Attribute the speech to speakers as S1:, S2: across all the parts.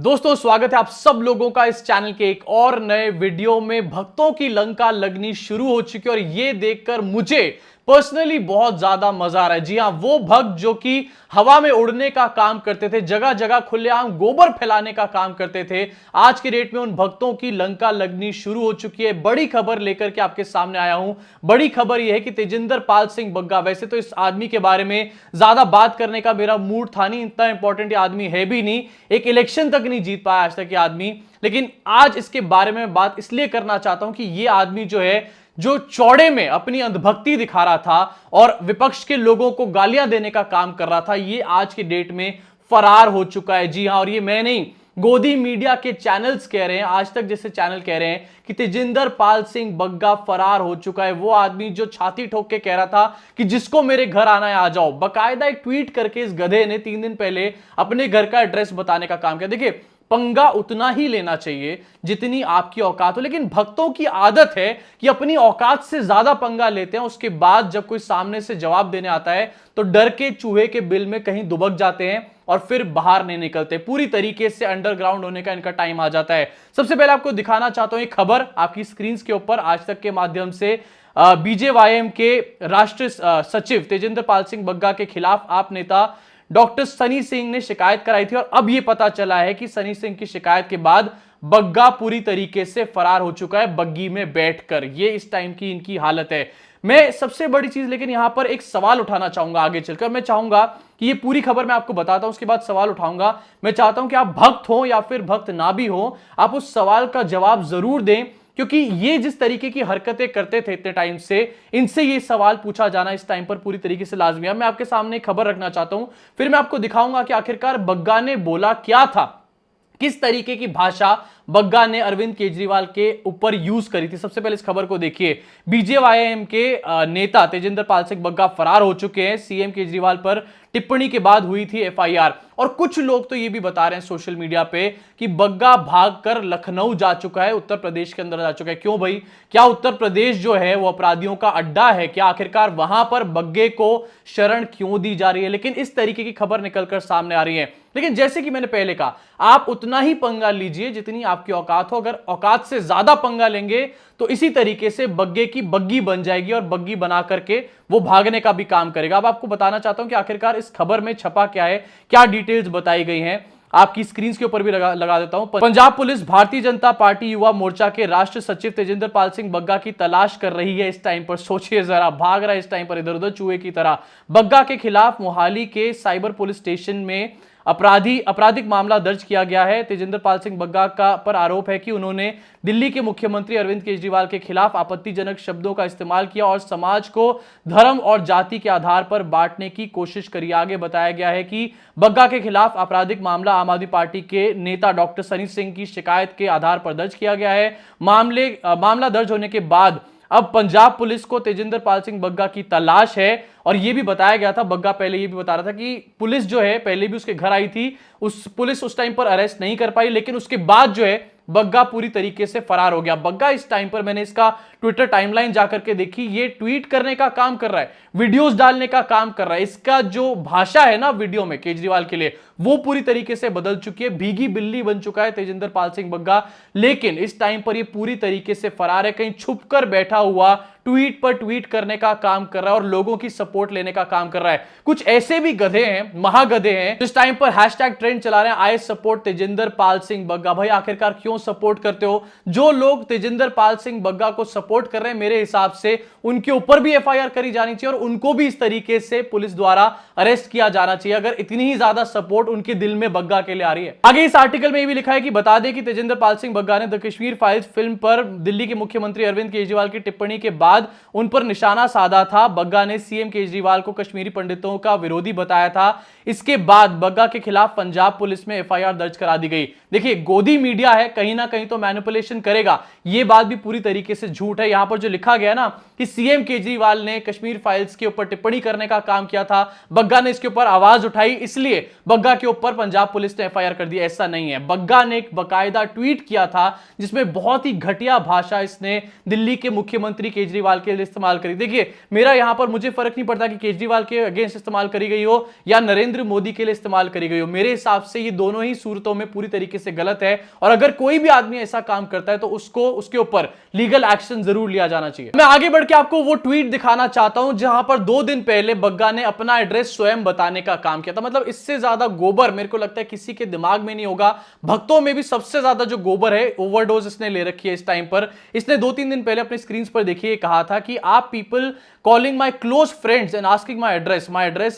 S1: दोस्तों स्वागत है आप सब लोगों का इस चैनल के एक और नए वीडियो में। भक्तों की लंका लगनी शुरू हो चुकी है और ये देखकर मुझे पर्सनली बहुत ज्यादा मजा आ रहा है। जी हां, वो भक्त जो कि हवा में उड़ने का काम करते थे, जगह जगह खुलेआम गोबर फैलाने का काम करते थे, आज के डेट में उन भक्तों की लंका लगनी शुरू हो चुकी है। बड़ी खबर लेकर के आपके सामने आया हूं। बड़ी खबर यह है कि तेजिंदर पाल सिंह बग्गा, वैसे तो इस आदमी के बारे में ज्यादा बात करने का मेरा मूड था नहीं, इतना इंपॉर्टेंट आदमी है भी नहीं, एक इलेक्शन तक नहीं जीत पाया आज तक ये आदमी, लेकिन आज इसके बारे में बात इसलिए करना चाहता हूं कि ये आदमी जो है, जो चौड़े में अपनी अंधभक्ति दिखा रहा था और विपक्ष के लोगों को गालियां देने का काम कर रहा था, ये आज के डेट में फरार हो चुका है। जी हां, और ये मैं नहीं, गोदी मीडिया के चैनल्स कह रहे हैं, आज तक जैसे चैनल कह रहे हैं कि तेजिंदर पाल सिंह बग्गा फरार हो चुका है। वो आदमी जो छाती ठोक के कह रहा था कि जिसको मेरे घर आना है आ जाओ, बकायदा एक ट्वीट करके इस गधे ने 3 दिन पहले अपने घर का एड्रेस बताने का काम किया। देखिए, पंगा उतना ही लेना चाहिए जितनी आपकी औकात हो, लेकिन भक्तों की आदत है कि अपनी औकात से ज्यादा पंगा लेते हैं, उसके बाद जब कोई सामने से जवाब देने आता है तो डर के चूहे के बिल में कहीं दुबक जाते हैं और फिर बाहर नहीं निकलते। पूरी तरीके से अंडरग्राउंड होने का इनका टाइम आ जाता है। सबसे पहले आपको दिखाना चाहता हूं एक खबर आपकी स्क्रीन के ऊपर, आज तक के माध्यम से बीजेवाईएम के राष्ट्रीय सचिव तेजिंदर पाल सिंह बग्गा के खिलाफ आप नेता डॉक्टर सनी सिंह ने शिकायत कराई थी और अब यह पता चला है कि सनी सिंह की शिकायत के बाद बग्गा पूरी तरीके से फरार हो चुका है बग्गी में बैठकर। ये इस टाइम की इनकी हालत है। मैं सबसे बड़ी चीज लेकिन यहां पर एक सवाल उठाना चाहूंगा आगे चलकर। मैं चाहूंगा कि ये पूरी खबर मैं आपको बताता हूं, उसके बाद सवाल उठाऊंगा। मैं चाहता हूं कि आप भक्त हो या फिर भक्त ना भी हो, आप उस सवाल का जवाब जरूर दें, क्योंकि ये जिस तरीके की हरकतें करते थे इतने टाइम से, इनसे ये सवाल पूछा जाना इस टाइम पर पूरी तरीके से लाजमी है। मैं आपके सामने खबर रखना चाहता हूं, फिर मैं आपको दिखाऊंगा कि आखिरकार बग्गा ने बोला क्या था, किस तरीके की भाषा बग्गा ने अरविंद केजरीवाल के ऊपर यूज करी थी। सबसे पहले इस खबर को देखिए। बीजेवाईएम के नेता तेजिंदर पाल सिंह बग्गा फरार हो चुके हैं। सीएम केजरीवाल पर टिप्पणी के बाद हुई थी एफआईआर, और कुछ लोग तो ये भी बता रहे हैं सोशल मीडिया पे कि बग्गा भागकर लखनऊ जा चुका है, उत्तर प्रदेश के अंदर जा चुका है। क्यों भाई, क्या उत्तर प्रदेश जो है वो अपराधियों का अड्डा है? क्या आखिरकार वहां पर बग्गे को शरण क्यों दी जा रही है? लेकिन इस तरीके की खबर निकलकर सामने आ रही है। लेकिन जैसे कि मैंने पहले कहा, आप उतना ही पंगा लीजिए जितनी आपकी औकात हो। अगर औकात से ज्यादा पंगा लेंगे तो इसी तरीके से बग्गे की बग्गी बन जाएगी और बग्गी बना करके वो भागने का भी काम करेगा। अब आपको बताना चाहता हूं कि आखिरकार इस खबर में छपा क्या है, क्या डिटेल्स बताई गई हैं, आपकी स्क्रीन के ऊपर भी लगा देता हूं। पंजाब पुलिस भारतीय जनता पार्टी युवा मोर्चा के राष्ट्रीय सचिव तेजिंदर पाल सिंह बग्गा की तलाश कर रही है। इस टाइम पर सोचिए जरा, भाग रहा है इस टाइम पर इधर उधर चूहे की तरह। बग्गा के खिलाफ मोहाली के साइबर पुलिस स्टेशन में आपराधिक मामला दर्ज किया गया है। तेजिंदर पाल सिंह बग्गा का पर आरोप है कि उन्होंने दिल्ली के मुख्यमंत्री अरविंद केजरीवाल के खिलाफ आपत्तिजनक शब्दों का इस्तेमाल किया और समाज को धर्म और जाति के आधार पर बांटने की कोशिश करी। आगे बताया गया है कि बग्गा के खिलाफ आपराधिक मामला आम आदमी पार्टी के नेता डॉक्टर सनी सिंह की शिकायत के आधार पर दर्ज किया गया है। मामला दर्ज होने के बाद अब पंजाब पुलिस को तेजिंदर पाल सिंह बग्गा की तलाश है। और यह भी बताया गया था, बग्गा पहले यह भी बता रहा था कि पुलिस जो है पहले भी उसके घर आई थी, पुलिस उस टाइम पर अरेस्ट नहीं कर पाई, लेकिन उसके बाद जो है बग्गा पूरी तरीके से फरार हो गया। बग्गा इस टाइम पर, मैंने इसका ट्विटर टाइमलाइन जाकर के देखी, ये ट्वीट करने का काम कर रहा है, वीडियोस डालने का काम कर रहा है। इसका जो भाषा है ना वीडियो में केजरीवाल के लिए, वो पूरी तरीके से बदल चुकी है। भीगी बिल्ली बन चुका है तेजिंदर पाल सिंह बग्गा, लेकिन इस टाइम पर ये पूरी तरीके से फरार है। कहीं छुपकर बैठा हुआ ट्वीट पर ट्वीट करने का काम कर रहा है और लोगों की सपोर्ट लेने का काम कर रहा है। कुछ ऐसे भी गधे हैं, महागधे हैं, इस टाइम पर हैशटैग ट्रेंड चला रहे हैं, आई सपोर्ट तेजिंदर पाल सिंह बग्गा। भाई आखिरकार क्यों सपोर्ट करते हो? जो लोग तेजिंदर पाल सिंह बग्गा को सपोर्ट कर रहे हैं, मेरे हिसाब से उनके ऊपर भी एफआईआर करी जानी चाहिए और उनको भी इस तरीके से पुलिस द्वारा अरेस्ट किया जाना चाहिए, अगर इतनी ही ज्यादा सपोर्ट उनके दिल में बग्गा के लिए आ रही है। आगे इस आर्टिकल में ये भी लिखा है कि बता दें कि तेजिंदर पाल सिंह बग्गा ने द कश्मीर फाइल्स फिल्म पर दिल्ली के मुख्यमंत्री अरविंद केजरीवाल की टिप्पणी के बाद उन पर निशाना साधा था। बग्गा ने सीएम केजरीवाल को कश्मीरी पंडितों का विरोधी बताया था। इसके बाद बग्गा के खिलाफ पंजाब पुलिस में एफआईआर दर्ज करा दी गई। देखिए, गोदी मीडिया है, कहीं ना कहीं तो मैनिपुलेशन करेगा, यह बात भी पूरी तरीके से झूठ है। यहां पर जो लिखा गया ना कि सीएम केजरीवाल ने कश्मीर फाइल्स के ऊपर टिप्पणी करने का काम किया था, बग्गा ने इसके ऊपर आवाज उठाई, इसलिए बग्गा के ऊपर पंजाब पुलिस ने एफआईआर कर दी, ऐसा नहीं है। बग्गा ने एक बकायदा ट्वीट किया था जिसमें बहुत ही घटिया भाषा इसने दिल्ली के मुख्यमंत्री केजरीवाल केजरीवाल के लिए इस्तेमाल करी। देखिए मेरा यहां पर मुझे फर्क नहीं पड़ता कि केजरीवाल के अगेंस्ट इस्तेमाल करी गई हो या नरेंद्र मोदी के लिए इस्तेमाल करी गई हो, मेरे हिसाब से ये दोनों ही सूरतों में पूरी तरीके से गलत है और अगर कोई भी आदमी ऐसा काम करता है तो उसको उसके ऊपर लीगल एक्शन जरूर लिया जाना चाहिए। मैं आगे बढ़ के आपको वो ट्वीट दिखाना चाहता हूं जहां पर 2 दिन पहले बग्गा ने अपना एड्रेस स्वयं बताने का काम किया था। मतलब इससे ज्यादा गोबर मेरे को लगता है किसी के दिमाग में नहीं होगा। भक्तों में भी सबसे ज्यादा जो गोबर है, ओवरडोज इसने ले रखी है इस टाइम पर। इसने 2-3 दिन पहले अपने स्क्रीन पर देखिए कहा था कि आप people calling my close friends and asking my address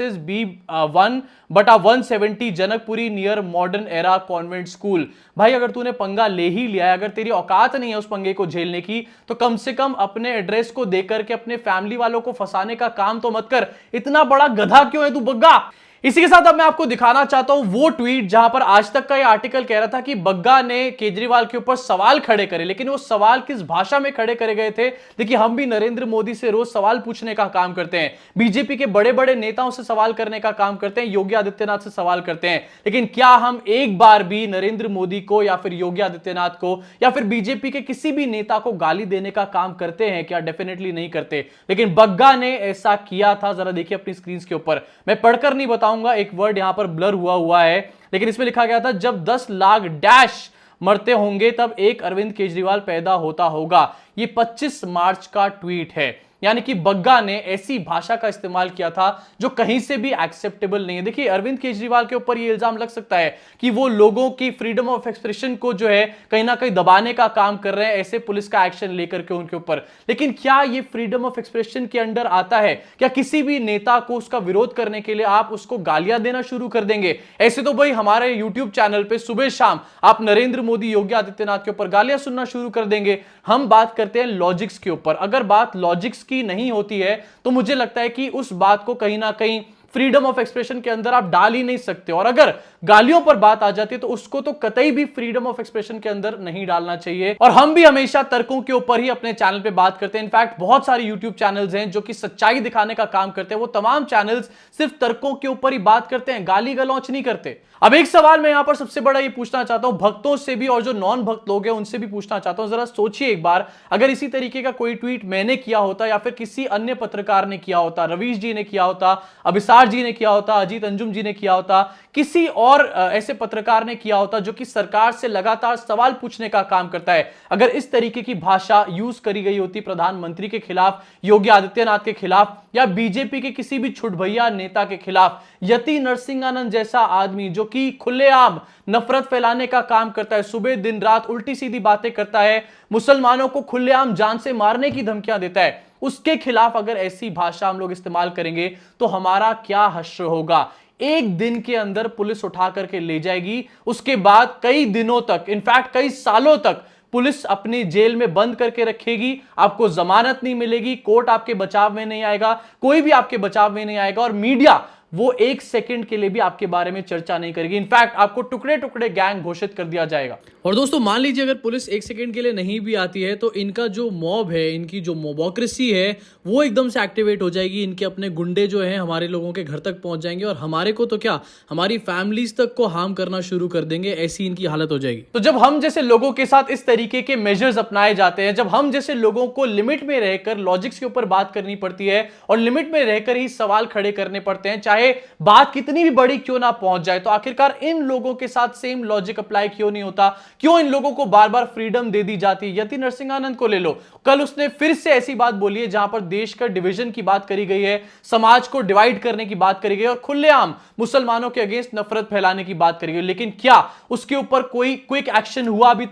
S1: is B1/170 Janakpuri near modern era convent school. भाई अगर तूने पंगा ले ही लिया है, अगर तेरी औकात नहीं है उस पंगे को झेलने की, तो कम से कम अपने एड्रेस को देकर के अपने फैमिली वालों को फंसाने का काम तो मत कर। इतना बड़ा गधा क्यों है तू बग्गा। इसी के साथ अब मैं आपको दिखाना चाहता हूं वो ट्वीट जहां पर आज तक का ये आर्टिकल कह रहा था कि बग्गा ने केजरीवाल के ऊपर सवाल खड़े करे, लेकिन वो सवाल किस भाषा में खड़े करे गए थे। देखिए हम भी नरेंद्र मोदी से रोज सवाल पूछने का काम करते हैं, बीजेपी के बड़े बड़े नेताओं से सवाल करने का काम करते हैं, योगी आदित्यनाथ से सवाल करते हैं, लेकिन क्या हम एक बार भी नरेंद्र मोदी को या फिर योगी आदित्यनाथ को या फिर बीजेपी के किसी भी नेता को गाली देने का काम करते हैं क्या? डेफिनेटली नहीं करते, लेकिन बग्गा ने ऐसा किया था। जरा देखिए अपनी स्क्रीन के ऊपर, मैं पढ़कर नहीं बताऊंगा, एक वर्ड यहां पर ब्लर हुआ है, लेकिन इसमें लिखा गया था जब 10 लाख डैश मरते होंगे तब एक अरविंद केजरीवाल पैदा होता होगा। ये 25 मार्च का ट्वीट है, यानी कि बग्गा ने ऐसी भाषा का इस्तेमाल किया था जो कहीं से भी एक्सेप्टेबल नहीं है। देखिए अरविंद केजरीवाल के ऊपर ये इल्जाम लग सकता है कि वो लोगों की फ्रीडम ऑफ एक्सप्रेशन को जो है कहीं ना कहीं दबाने का काम कर रहे हैं, ऐसे पुलिस का एक्शन लेकर के उनके ऊपर, लेकिन क्या ये फ्रीडम ऑफ एक्सप्रेशन के अंडर आता है? क्या किसी भी नेता को उसका विरोध करने के लिए आप उसको गालियां देना शुरू कर देंगे? ऐसे तो भाई हमारे यूट्यूब चैनल पे सुबह शाम आप नरेंद्र मोदी योगी आदित्यनाथ के ऊपर गालियां सुनना शुरू कर देंगे। हम बात करते हैं लॉजिक्स के ऊपर। अगर बात लॉजिक्स की नहीं होती है तो मुझे लगता है कि उस बात को कहीं ना कहीं फ्रीडम ऑफ एक्सप्रेशन के अंदर आप डाल ही नहीं सकते, और अगर गालियों पर बात आ जाती है तो उसको तो कतई भी फ्रीडम ऑफ एक्सप्रेशन के अंदर नहीं डालना चाहिए। और हम भी हमेशा तर्कों के ऊपर ही अपने चैनल पे बात करते हैं। इनफैक्ट बहुत सारे यूट्यूब चैनल्स हैं जो कि सच्चाई दिखाने का काम करते हैं, वो तमाम चैनल्स सिर्फ तर्कों के ऊपर ही बात करते हैं, गाली गलौच नहीं करते। अब एक सवाल मैं यहां पर सबसे बड़ा ये पूछना चाहता हूं भक्तों से भी और जो नॉन भक्त लोग हैं उनसे भी पूछना चाहता हूं, जरा सोचिए एक बार, अगर इसी तरीके का कोई ट्वीट मैंने किया होता या फिर किसी अन्य पत्रकार ने किया होता, रवीश जी ने किया होता, अभिसार जी ने किया होता, अजीत अंजुम जी ने किया होता, किसी और ऐसे पत्रकार ने किया होता जो कि सरकार से लगातार सवाल पूछने का काम करता है, अगर इस तरीके की भाषा यूज करी गई होती प्रधानमंत्री के खिलाफ, योगी आदित्यनाथ के खिलाफ या बीजेपी के किसी भी छुटभैया नेता के खिलाफ, यति नरसिंहानंद जैसा आदमी जो कि खुलेआम नफरत फैलाने का काम करता है, सुबह दिन रात उल्टी सीधी बातें करता है, मुसलमानों को खुलेआम जान से मारने की धमकियां देता है, उसके खिलाफ अगर ऐसी भाषा हम लोग इस्तेमाल करेंगे तो हमारा क्या हश्र होगा? एक दिन के अंदर पुलिस उठा करके ले जाएगी, उसके बाद कई दिनों तक, इनफैक्ट कई सालों तक पुलिस अपनी जेल में बंद करके रखेगी, आपको जमानत नहीं मिलेगी, कोर्ट आपके बचाव में नहीं आएगा, कोई भी आपके बचाव में नहीं आएगा, और मीडिया वो एक सेकंड के लिए भी आपके बारे में चर्चा नहीं करेगी। इनफैक्ट आपको टुकड़े टुकड़े गैंग घोषित कर दिया जाएगा। और दोस्तों मान लीजिए अगर पुलिस एक सेकंड के लिए नहीं भी आती है तो इनका जो मॉब है, इनकी जो मोबोक्रेसी है वो एकदम से एक्टिवेट हो जाएगी, इनके अपने गुंडे जो हैं हमारे लोगों के घर तक पहुंच जाएंगे और हमारे को तो क्या, हमारी फैमिलीज तक को हार्म करना शुरू कर देंगे, ऐसी इनकी हालत हो जाएगी। तो जब हम जैसे लोगों के साथ इस तरीके के मेजर्स अपनाए जाते हैं, जब हम जैसे लोगों को लिमिट में रहकर लॉजिक्स के ऊपर बात करनी पड़ती है और लिमिट में रहकर ही सवाल खड़े करने पड़ते हैं, चाहे बात कितनी भी बड़ी क्यों ना पहुंच जाए, तो आखिरकार इन लोगों के साथ सेम लॉजिक अप्लाई क्यों नहीं होता? क्यों इन लोगों को बार बार फ्रीडम दे दी जाती है? यति नरसिंहानंद को ले लो, कल उसने फिर से ऐसी बात बोली है जहां पर देश का डिवीजन की बात करी गई है, समाज को डिवाइड करने की बात करी गई और खुलेआम मुसलमानों के अगेंस्ट नफरत फैलाने की बात करी गई, लेकिन क्या उसके ऊपर कोई क्विक एक्शन हुआ? अभी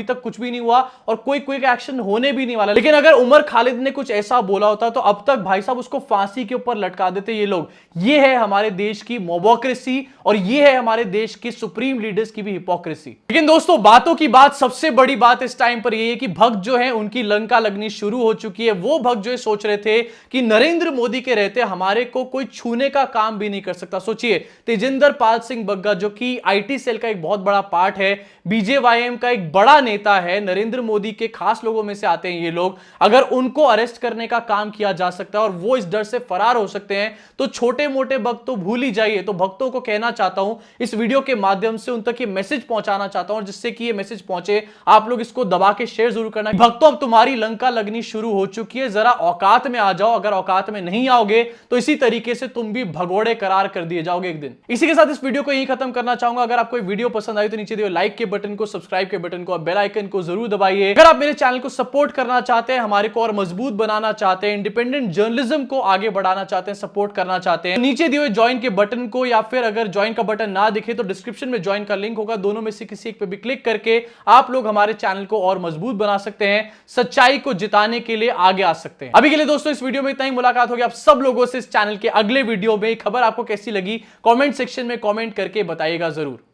S1: तक कुछ भी नहीं हुआ और कोई क्विक एक्शन होने भी नहीं वाला। लेकिन अगर उमर खालिद ने कुछ ऐसा बोला होता तो अब तक भाई साहब उसको फांसी के ऊपर लटका देते ये लोग। ये है हमारे देश की मोबोक्रेसी और ये है हमारे देश के सुप्रीम लीडर्स की भी हिपोक्रेसी। लेकिन दोस्तों बातों की बात, सबसे बड़ी बात इस टाइम पर यह है कि भक्त जो है उनकी लंका लगनी शुरू हो चुकी है। वो भक्त जो सोच रहे थे कि नरेंद्र मोदी के रहते हमारे को कोई छूने का काम भी नहीं कर सकता। सोचिए तेजिंदर पाल सिंह बग्गा जो कि आईटी सेल का एक बहुत बड़ा पार्ट है, बीजेवाईएम का एक बड़ा नेता है, नरेंद्र मोदी के खास लोगों में से आते हैं ये लोग, अगर उनको अरेस्ट करने का काम किया जा सकता है और वो इस डर से फरार हो सकते हैं तो छोटे मोटे भक्त तो भूल ही जाइए। तो भक्तों को कहना चाहता हूं इस वीडियो के माध्यम से, उन तक ये मैसेज पहुंचाना चाहता हूं, और जिससे कि ये मैसेज पहुंचे आप लोग इसको दबा के शेयर जरूर करना। भक्तों अब तुम्हारी लंका लगनी शुरू हो चुकी है, जरा औकात में आ जाओ। अगर औकात में नहीं आओगे तो इसी तरीके से तुम भी भगोड़े करार कर दिए जाओगे एक दिन। इसी के साथ इस वीडियो को यहीं खत्म करना चाहूंगा। अगर आपको वीडियो पसंद आई तो नीचे दिए लाइक के बटन को, सब्सक्राइब के बटन को और बेल आइकन को जरूर दबाइए। अगर आप मेरे चैनल को सपोर्ट करना चाहते हैं, हमारे को और मजबूत बनाना चाहते हैं, इंडिपेंडेंट जर्नलिज्म को आगे बढ़ाना चाहते हैं, सपोर्ट करना चाहते हैं, नीचे दिए ज्वाइन के बटन को, या फिर अगर ज्वाइन का बटन ना दिखे तो डिस्क्रिप्शन में ज्वाइन का लिंक होगा, दोनों में से किसी एक पे भी क्लिक करके आप लोग हमारे चैनल को और मजबूत बना सकते हैं, सच्चाई को जिताने के लिए आगे आ सकते हैं। अभी के लिए दोस्तों इस वीडियो में इतना ही। मुलाकात होगी आप सब लोगों से इस चैनल के अगले वीडियो में। खबर आपको कैसी लगी कमेंट सेक्शन में कमेंट करके बताइएगा जरूर।